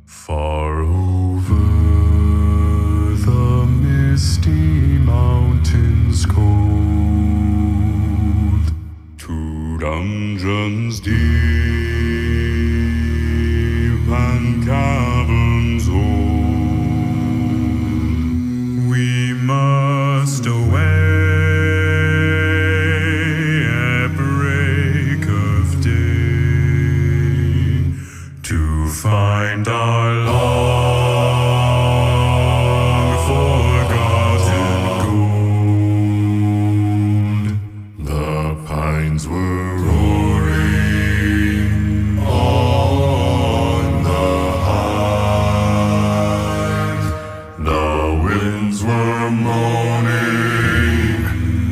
Far over the misty mountains cold, to dungeons deep and caverns old, we must away at break of day to find our long forgotten gold. The pines were roaring on the height, the winds were moaning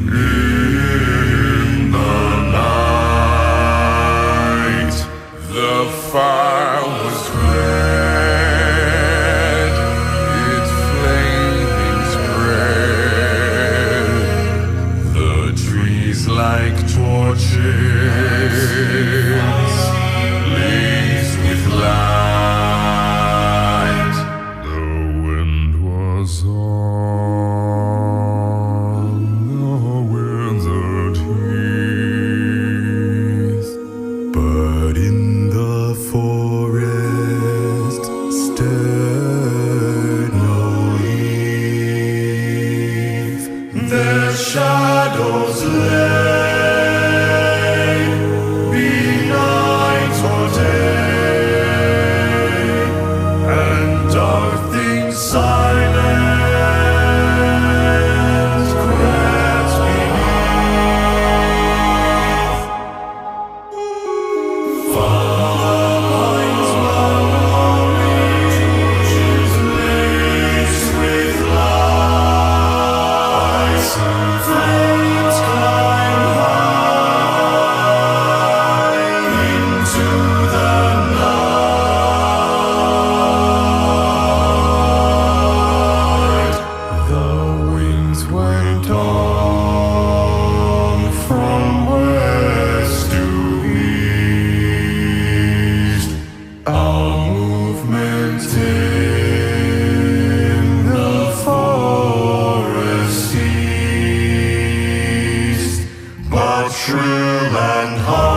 in the night. The fire was red, its flaming spread, the trees like torches blazed with light. The wind was on the wind's teeth, but in the forest stirred no leaf. Their shadows lay, be night or day, and dark things silent crept beneath. Pines were torches laced with light, flames climb high into the night. The wings went on from west to east. Our movement in the forest ceased, but shrill and hard